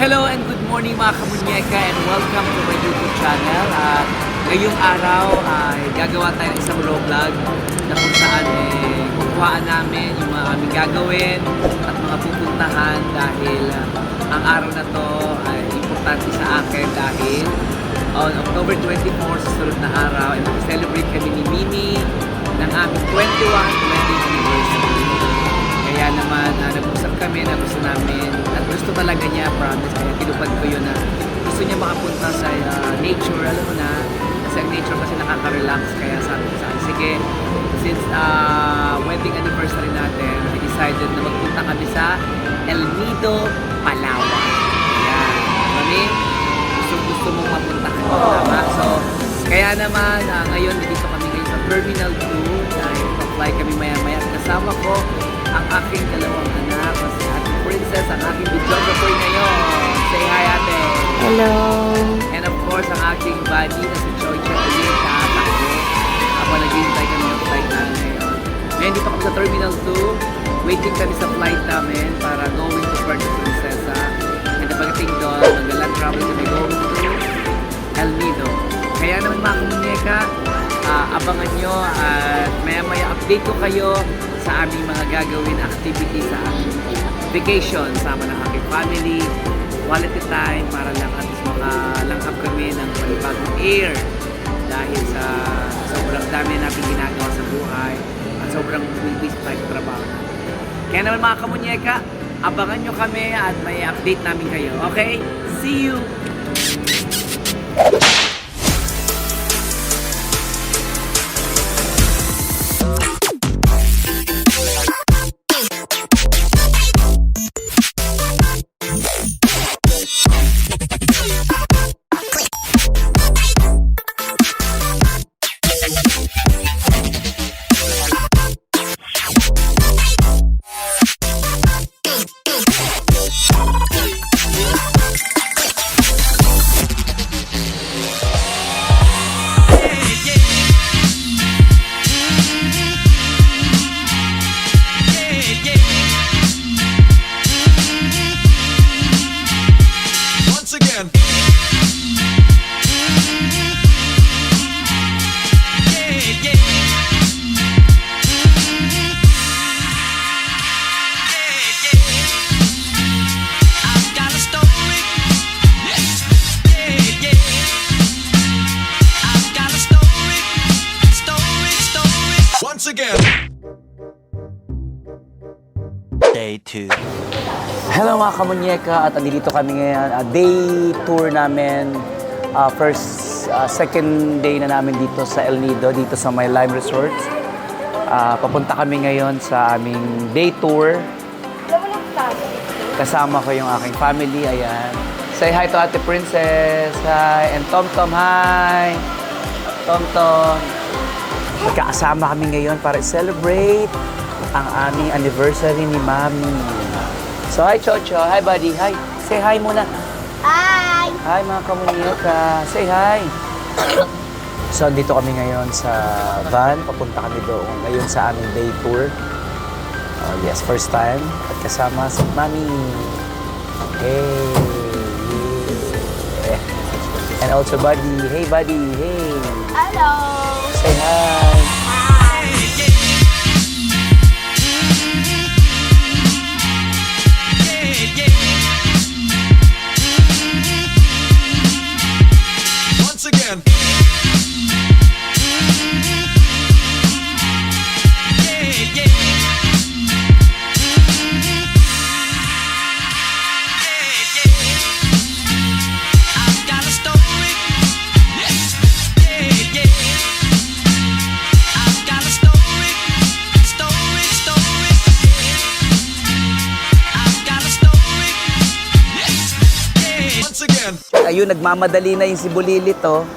Hello and good morning mga kamunyeka and welcome to my YouTube channel. At ngayong araw ay gagawa tayo ng isang vlog na kung saan kukuhaan namin yung mga aming gagawin at mga pupuntahan dahil ang araw na to ay importante sa akin dahil on October 24 sa sunod na araw ay mag-celebrate kami ni Mimi ng aming 21st wedding anniversary. Kaya naman nag-usap kami na gusto namin at gusto talaga niya, promise, kaya tinupad ko yun na gusto niya makapunta sa nature, alam mo na, kasi ang nature kasi nakaka-relax. Kaya sabi ko sa akin, sige, since wedding anniversary natin, we decided na magpunta kami sa El Nido, Palawan. Ayan, kami, gusto mong mapunta ka, tama? So, kaya naman, ngayon, dito kami ngayon sa Terminal 2, dahil pa-fly kami maya-maya. Kasama ko ang aking dalawang anak, si Ate Princess, ang aking videographer ngayon. Say hi, Ate! Hello! And of course, ang aking buddy na si Choy Choy, yung tatakbo. Habang naghihintay kami ng flight namin ngayon. Ngayon dito kami sa Terminal 2, waiting kami sa flight namin para going to Puerto Princesa. And pagdating doon, mag-land travel kami going to El Nido. Kaya naman mga kamunyeka, abangan nyo at maya-maya update ko kayo sa aming mga gagawin activity sa aming vacation sama ng aking family, quality time para lang at least makalanghap kami ng panibagong air dahil sa sobrang dami natin ginagawa sa buhay at sobrang busy tayo sa trabaho natin. Kaya naman mga kamunyeka, abangan nyo kami at may update namin kayo. Okay? See you! Again. Day 2. Hello mga kamunyeka at andito kami ngayon, day tour namin, second day na namin dito sa El Nido, dito sa My Lime Resorts. Papunta kami ngayon sa aming day tour. Kasama ko yung aking family, ayan. Say hi to Ate Princess, hi, and Tom Tom, hi! Tom Tom. Magkakasama kami ngayon para celebrate ang aming anniversary ni Mami. So, hi, Chocho. Hi, buddy. Hi. Say hi muna. Hi! Hi, mga kamunyeka. Say hi. So, dito kami ngayon sa van. Papunta kami doon ngayon sa aming day tour. Yes, first time. At kasama si Mami. Hey! Yeah. And also, buddy. Hey, buddy. Hey! Hello! Say hi! Once again. Ayun, nagmamadali na yung si Bulilit, oh.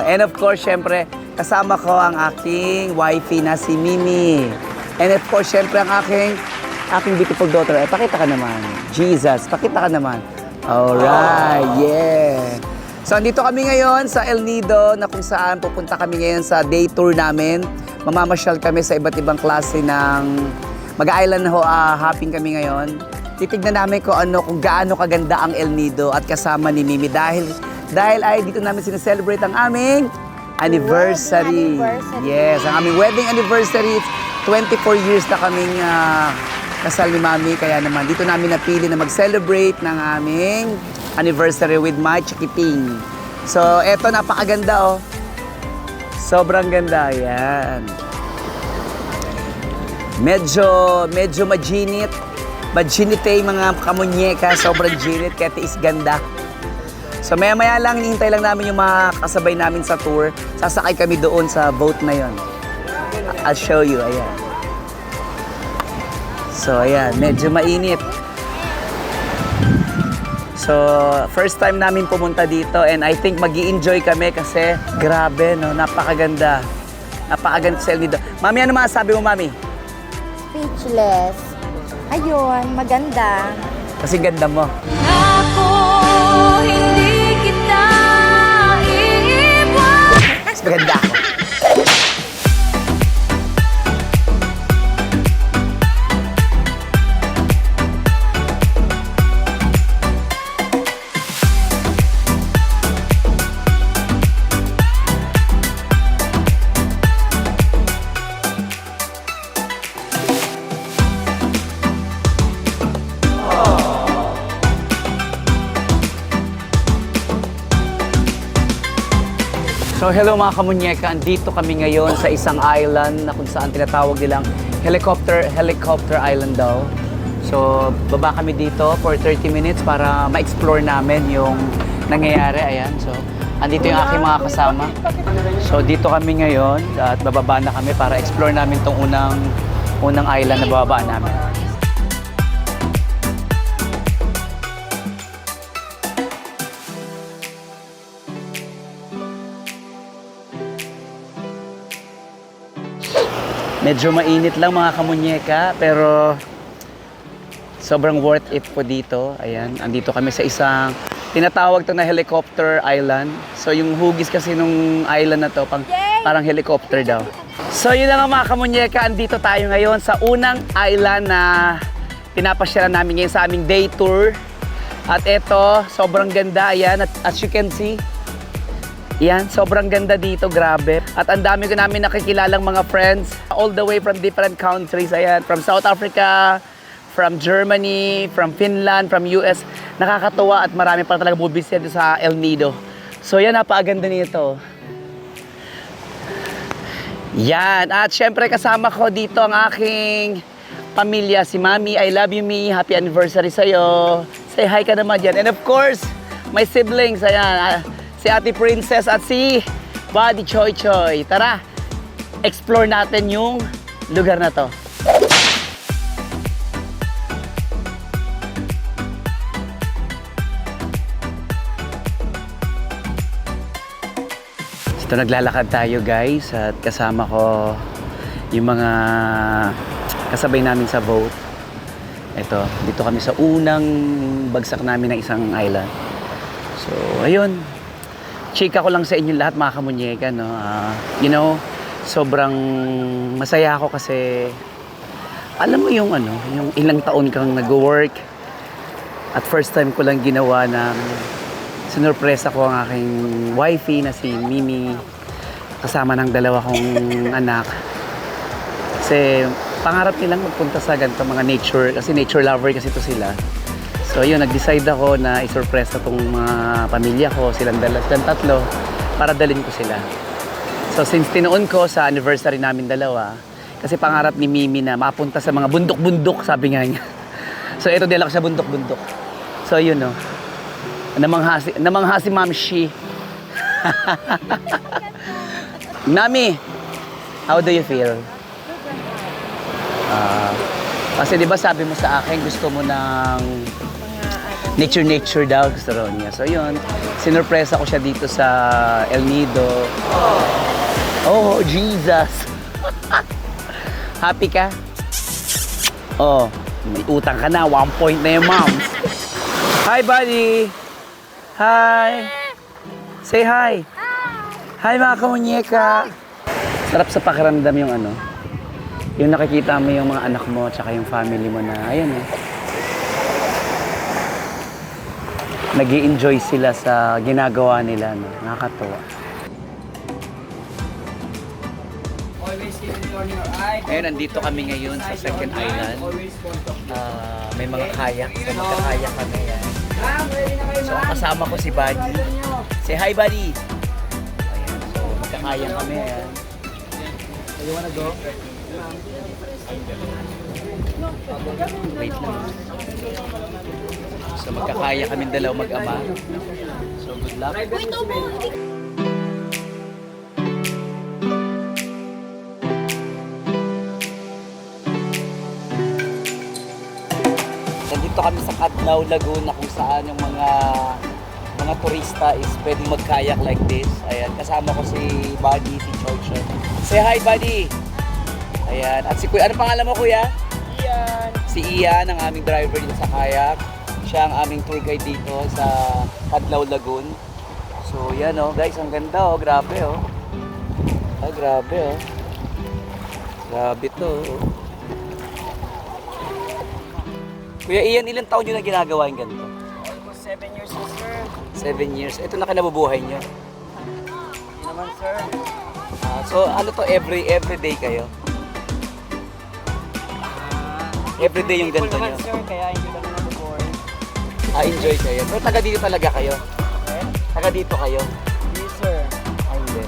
And of course, syempre, kasama ko ang aking wifey na si Mimi. And of course, syempre, ang aking beautiful daughter. Pakita ka naman. Jesus, pakita ka naman. Alright, yeah. So, andito kami ngayon sa El Nido na kung saan pupunta kami ngayon sa day tour namin. Mamamasyal kami sa iba't ibang klase ng mag-island hopping kami ngayon. titignan namin kung gaano kaganda ang El Nido at kasama ni Mimi dahil ay dito namin sineselebrate ang aming anniversary. Wedding anniversary. Yes, ang aming wedding anniversary. 24 years na kaming kasal ni Mami, kaya naman dito namin napili na mag-celebrate ng aming anniversary with my chikiping. So, eto napakaganda oh. Sobrang ganda, yan. Medyo majinit. Majinite yung mga kamunyeka, sobrang ginit, kaya tiis ganda. So maya-maya lang, hinihintay lang namin yung mga kasabay namin sa tour. Sasakay kami doon sa boat na yon. I'll show you, ayan. So ayan, medyo mainit. So first time namin pumunta dito and I think magi-enjoy kami kasi grabe, no? Napakaganda. Napakaganda sa El Nido. Mami, ano masasabi mo, Mami? Speechless. Ayun, maganda. Kasi ganda mo. Ako hindi kita iiwan. Mas maganda ako. So hello mga kamunyeka, andito kami ngayon sa isang island na kung saan tinatawag nilang helicopter island daw. So baba kami dito for 30 minutes para ma-explore namin yung nangyayari. Ayan, so andito yung aking mga kasama. So dito kami ngayon at bababa na kami para explore namin tong unang island na bababaan namin. Medyo mainit lang mga kamunyeka, pero sobrang worth it po dito. Ayan, andito kami sa isang tinatawag to na helicopter island. So yung hugis kasi nung island na to, parang helicopter daw. So yun lang mga kamunyeka, andito tayo ngayon sa unang island na pinapasyalan namin ngayon sa aming day tour. At eto, sobrang ganda. Ayan, at as you can see, yan, sobrang ganda dito, grabe. At ang dami ko namin nakikilalang mga friends all the way from different countries. Ayan, from South Africa, from Germany, from Finland, from US. Nakakatuwa at marami pa talaga bubisita sa El Nido. So yan, napakaganda nito. Yan, at syempre kasama ko dito ang aking pamilya, si Mami. I love you, Mi. Happy anniversary sa'yo. Say hi ka naman dyan. And of course, my siblings, ayan. Si Ate Princess at si Buddy Choy Choy. Tara, explore natin yung lugar na to. Ito, naglalakad tayo guys at kasama ko yung mga kasabay namin sa boat. Ito, dito kami sa unang bagsak namin ng isang island. So, ayun. Chika ko lang sa inyo lahat mga kamunyeka, no? You know, sobrang masaya ako kasi alam mo yung yung ilang taon kang nag-work at first time ko lang ginawa na sinurpresa ko ang aking wifey na si Mimi kasama ng dalawa kong anak. Kasi pangarap nilang magpunta sa ganito mga nature, kasi nature lover kasi ito sila. So yun, nag-decide ako na isurpresa tong mga pamilya ko, silang tatlo, para dalhin ko sila. So since tinuon ko sa anniversary namin dalawa, kasi pangarap ni Mimi na mapunta sa mga bundok-bundok, sabi nga niya. So ito din ako sa bundok-bundok. So yun, no. Namangha si Mamshi. Mami, how do you feel? Kasi di ba sabi mo sa akin gusto mo ng nature daw, gusto raw niya. So yun, sinurpresa ko siya dito sa El Nido. Oh, Jesus! Happy ka? Oh, may utang ka na, 1 point na yung moms. Hi, buddy! Hi! Say hi! Hi, mga kamunyeka! Sarap sa pakiramdam yung yung nakikita mo yung mga anak mo tsaka yung family mo na, ayan nag-i-enjoy sila sa ginagawa nila. No? Nakakatuwa. Ngayon, nandito kami ngayon sa second island. May mga kayak. So, magkakayak kami yan. So, ang kasama ko si Buddy. Say hi, Buddy! Ayan, so, magkakayak kami. Ayan. So, you wanna go? Wait lang. So, magkakaya kami dalaw mag-ama. So, good luck. Nandito kami sa Cadlaw Lagoon na kung saan yung mga turista is pwedeng mag-kayak like this. Ayan, kasama ko si Buddy, si Choy. Say hi, Buddy! Ayan, at si Kuya, ano pangalan mo, Kuya? Ian. Si Ian, ang aming driver dito sa kayak. Siya ang aming tour guide dito sa Cadlaw Lagoon. So, yan oh, guys, ang ganda oh, grabe oh. Ah, grabe oh. Grabe to oh. Kuya Ian, ilang taon nyo na ginagawa yung ganito? Almost 7 years na, sir. 7 years. Ito na kinabubuhay nyo. Hindi naman, sir. So ano to, every day kayo? Every day yung ganito naman, nyo? sir, kaya hindi kami nabubuhay. Enjoy kayo. Pero taga dito talaga kayo? Okay? Taga dito kayo? Hindi, sir. Ay, hindi.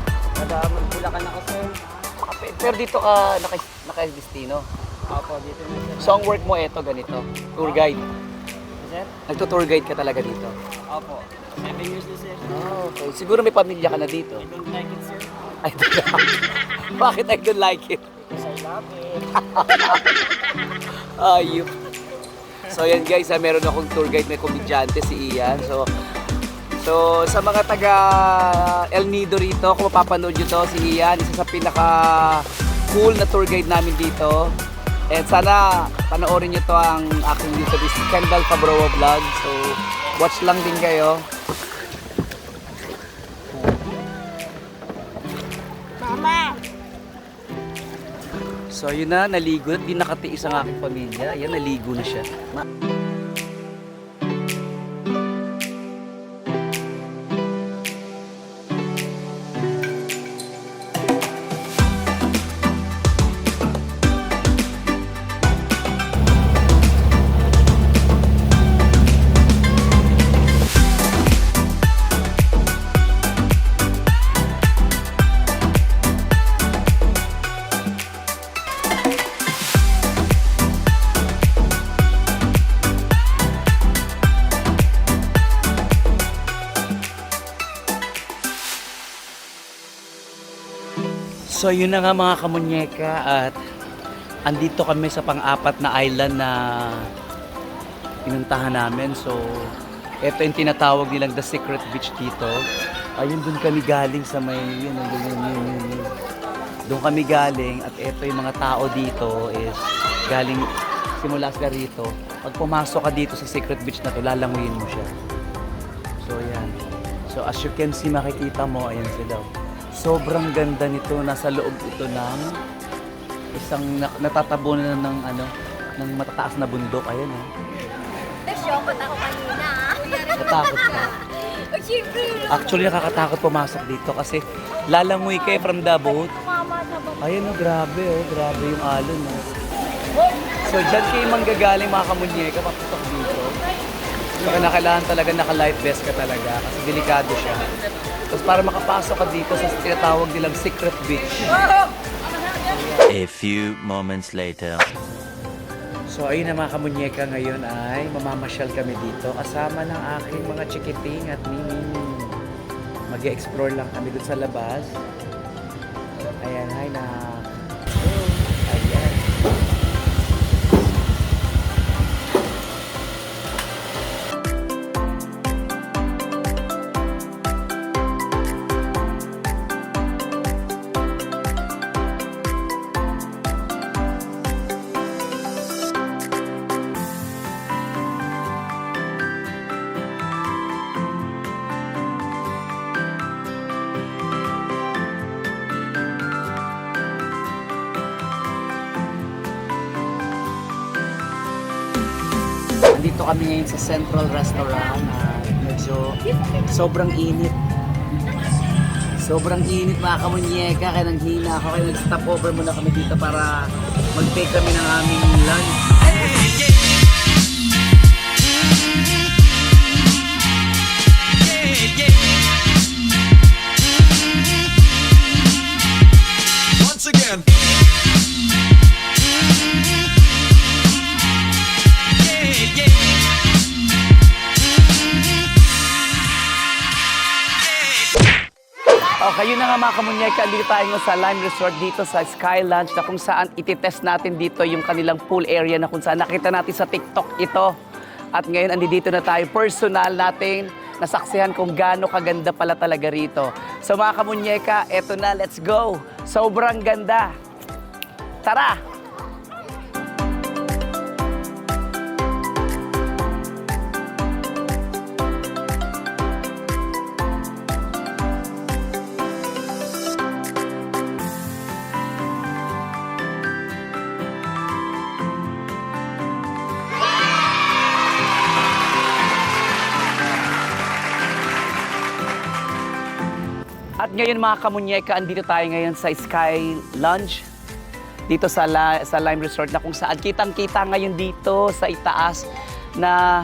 Bulacan ako, sir. Pero dito ka naka-destino. Opo, dito na, sir. So ang work mo ito, ganito? Tour guide? Sir? Nagto-tour guide ka talaga dito? Opo. 7 years na, sir. Okay. Siguro may pamilya ka na dito? I don't like it, sir. Ay, bakit I don't like it? Because I love it. Ayup. So yan guys, meron akong tour guide, may komedyante si Ian. So sa mga taga El Nido rito, kung mapapanood nyo to, si Ian, isa sa pinaka cool na tour guide namin dito. And sana panoorin nyo to ang aking YouTube is Kendall Fabroa Vlog. So watch lang din kayo. So yun na, naligo. Di nakatiis ang aking pamilya. Ayan, naligo na siya. So yun na nga mga kamunyeka at andito kami sa pang-apat na island na pinuntahan namin. So ito yung tinatawag nilang The Secret Beach dito. Ayun, dun kami galing sa may yun. Doon kami galing at ito yung mga tao dito is galing simula sa rito. Pag pumasok ka dito sa Secret Beach na to, lalanguyin mo siya. So yan. So as you can see, makikita mo, ayan sila. Sobrang ganda nito, nasa loob ito ng isang natatabunan ng matataas na bundok. Ayan eh. Nasyokot ako kanina. Natakot ka. Actually, nakakatakot pumasok dito kasi lalangoy kayo from the boat. Ayan oh, grabe yung alon oh. So dyan kayo manggagaling mga kamunyeka, paputok dito. So kailangan talaga naka-life vest ka talaga kasi delikado siya. Tapos para makapasok ka dito sa tinatawag nilang Secret Beach. A few moments later. So ayun na mga kamunyeka, ngayon ay mamamasyal kami dito kasama ng aking mga chikiting at mini. Mag-explore lang kami dun sa labas. Ayan, hi na. Ayan. Nandito kami ngayon sa Central Restaurant. medyo sobrang init. Sobrang init mga kamunyeka, kaya nanghina ako. Kaya nag-stop over muna kami dito para mag-take kami ng aming lunch. Once again. Okay, yun na nga mga kamunyeka, dito tayo nga sa Lime Resort dito sa Sky Lounge na kung saan ititest natin dito yung kanilang pool area na kung saan nakita natin sa TikTok ito. At ngayon, andito na tayo, personal natin, nasaksihan kung gaano kaganda pala talaga rito. So mga kamunyeka, eto na, let's go! Sobrang ganda! Tara! At ngayon mga kamunyeka, andito tayo ngayon sa Sky Lounge. Dito sa Lime Resort na kung saan kitang-kita ngayon dito sa itaas na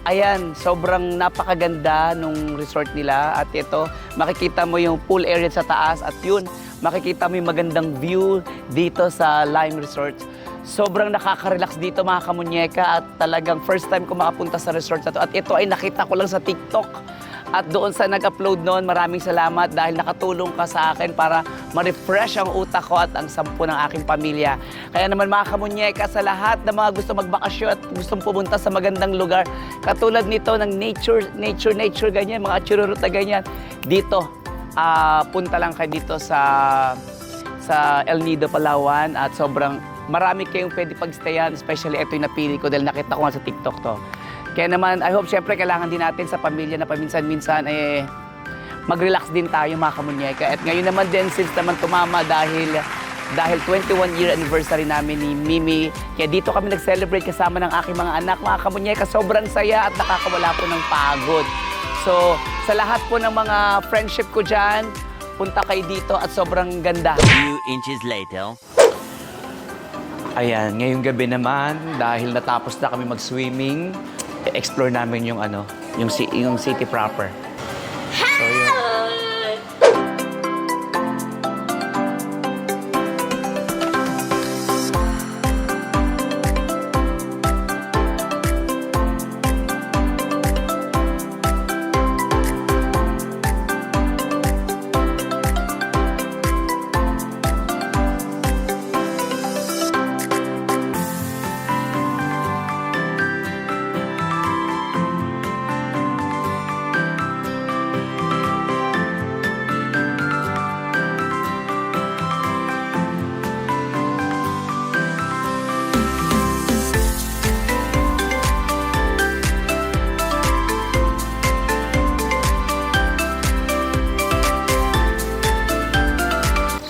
ayan, sobrang napakaganda nung resort nila. At ito, makikita mo yung pool area sa taas at yun, makikita mo yung magandang view dito sa Lime Resort. Sobrang nakaka-relax dito mga kamunyeka at talagang first time ko makapunta sa resort na to. At ito ay nakita ko lang sa TikTok. At doon sa nag-upload noon, maraming salamat dahil nakatulong ka sa akin para ma-refresh ang utak ko at ang sampu ng aking pamilya. Kaya naman mga kamunyeka, sa lahat ng mga gusto magbakasyon at gustong pumunta sa magandang lugar, katulad nito ng nature, ganyan, mga chururuta ganyan, dito, punta lang kayo dito sa El Nido, Palawan at sobrang marami kayong pwede pagstayan, especially ito yung napili ko dahil nakita ko nga sa TikTok to. Kaya naman, I hope syempre kailangan din natin sa pamilya na paminsan-minsan mag-relax din tayo mga kamunyeka. At ngayon naman din, since naman tumama dahil 21-year anniversary namin ni Mimi, kaya dito kami nag-celebrate kasama ng aking mga anak. Mga kamunyeka, sobrang saya at nakakawala po ng pagod. So, sa lahat po ng mga friendship ko dyan, punta kayo dito at sobrang ganda. Few inches later. Ayan, ngayong gabi naman, dahil natapos na kami mag-swimming, explore namin yung yung city proper. So, yun.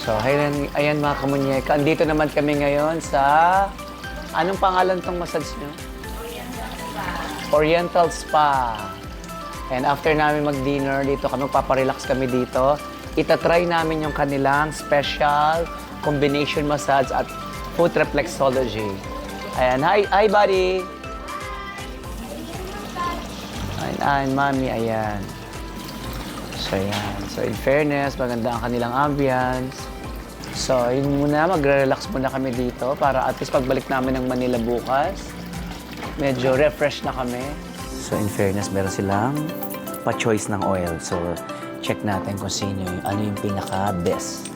So, ayan mga kamunyeka. Andito naman kami ngayon sa... Anong pangalan tong massage nyo? Oriental Spa. And after namin mag-dinner, dito kami magpaparelax kami dito. Itatry namin yung kanilang special combination massage at foot reflexology. Ayan. Hi, buddy! Ayan, mami. Ayan. So, ayan. So, in fairness, maganda ang kanilang ambience. So, yun muna, magre-relax muna kami dito para at least pagbalik namin ng Manila bukas, medyo refresh na kami. So, in fairness, meron silang pa-choice ng oil. So, check natin kung sino ano yung pinaka-best.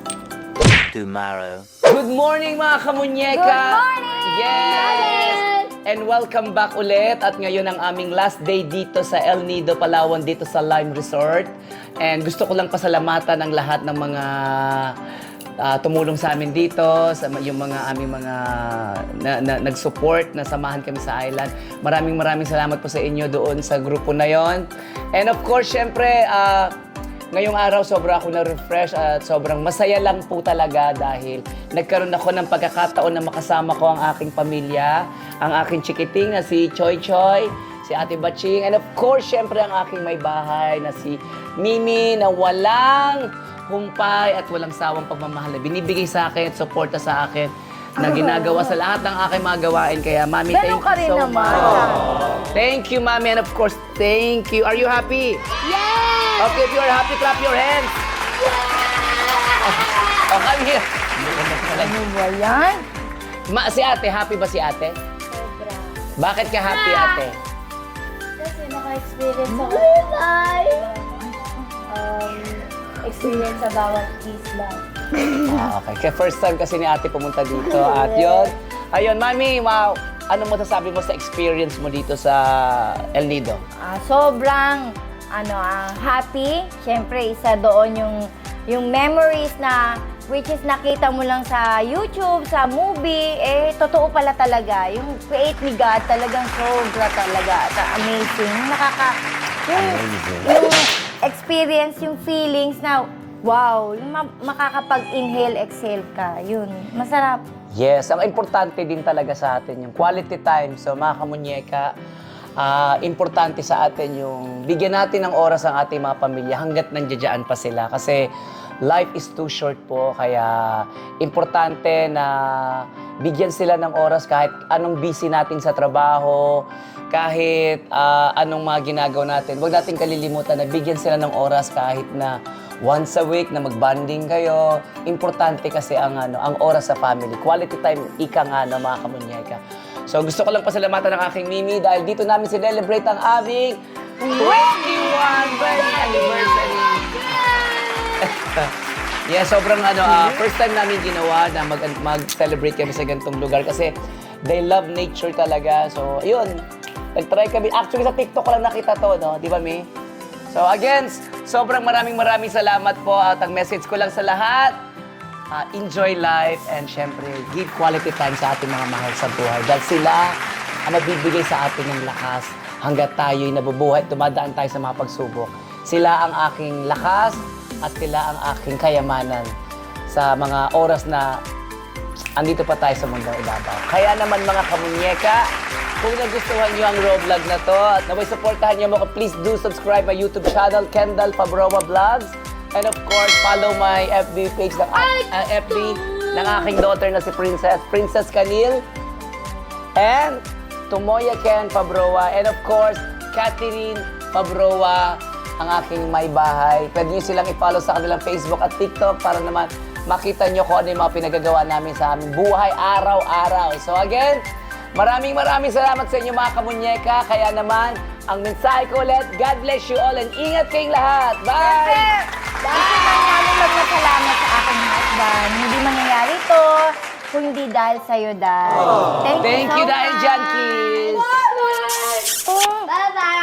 Tomorrow. Good morning, mga kamunyeka! Good morning! Yes! And welcome back ulit. At ngayon ang aming last day dito sa El Nido, Palawan, dito sa Lime Resort. And gusto ko lang pasalamatan ang lahat ng mga tumulong sa amin dito, yung mga aming mga nag-support, na samahan kami sa island. Maraming salamat po sa inyo doon sa grupo na yon. And of course, syempre, ngayong araw sobra ako na-refresh at sobrang masaya lang po talaga dahil nagkaroon ako ng pagkakataon na makasama ko ang aking pamilya, ang aking chikiting na si Choy Choy, si Ate Baching, and of course, syempre ang aking may bahay na si Mimi na walang humpay at walang sawang pagmamahal na binibigay sa akin, suporta sa akin, na ginagawa sa lahat ng aking mga gawain. Kaya, Mami, Ganun thank ka you rin so naman. much. Thank you, Mami, and of course, thank you. Are you happy? Yes! Okay, if you're happy, clap your hands. Oh, come here. Ano ba yan? Si ate, happy ba si ate? Sobra. Bakit ka happy, ate? Kasi naka-experience ako. Experience sa bawat isla. Okay. Kaya first time kasi ni ate pumunta dito. At yun, ayun, Mami, wow. Ano mo sasabi mo sa experience mo dito sa El Nido? Sobrang happy. Siyempre, isa doon yung memories na which is nakita mo lang sa YouTube, sa movie, totoo pala talaga. Yung create ni God talagang sobra talaga. Amazing. Yung experience, yung feelings na wow, yung makakapag-inhale, exhale ka. Yun, masarap. Yes, ang importante din talaga sa atin yung quality time. So mga kamunyeka, importante sa atin yung bigyan natin ng oras ang ating mga pamilya hanggat nandiyan pa sila. Kasi life is too short po, kaya importante na bigyan sila ng oras kahit anong busy natin sa trabaho, kahit anong mga ginagawa natin. Huwag natin kalilimutan na bigyan sila ng oras kahit na once a week na mag-bonding kayo. Importante kasi ang oras sa family. Quality time, ika nga mga kamunyeka. So gusto ko lang pasalamatan ng aking Mimi dahil dito namin celebrate ang aming 21 birthday anniversary. Yeah, sobrang first time namin ginawa na mag-celebrate kami sa ganitong lugar kasi they love nature talaga. So, ayun, nag-try kami. Actually, sa TikTok ko lang nakita to, no? Di ba, Mi? So, again, sobrang maraming salamat po at ang message ko lang sa lahat, enjoy life and syempre, give quality time sa ating mga mahal sa buhay dahil sila ang mabibigay sa atin ng lakas hanggat tayo'y nabubuhay, dumadaan tayo sa mga pagsubok. Sila ang aking lakas at sila ang aking kayamanan sa mga oras na andito pa tayo sa mundong ibabaw. Kaya naman mga kamunyeka, kung nagustuhan nyo ang Vlog na to at naway supportahan nyo mo, please do subscribe my YouTube channel, Kendall Fabroa Vlogs. And of course, follow my FB page ng FB ng aking daughter na si Princess Canil. And Tumoya Ken Fabroa. And of course, Catherine Fabroa, ang aking may bahay. Pwede nyo silang i-follow sa kanilang Facebook at TikTok para naman makita nyo kung ano yung mga pinagagawa namin sa aming buhay araw-araw. So again, maraming salamat sa inyo mga kamunyeka. Kaya naman, ang mensahe ko ulit, God bless you all and ingat kayong lahat. Bye! Gusto namin magpasalamat sa aking husband. Hindi mangyayari to kung hindi dahil sa'yo, Dad. Thank you dahil dyan, kiss! Bye-bye!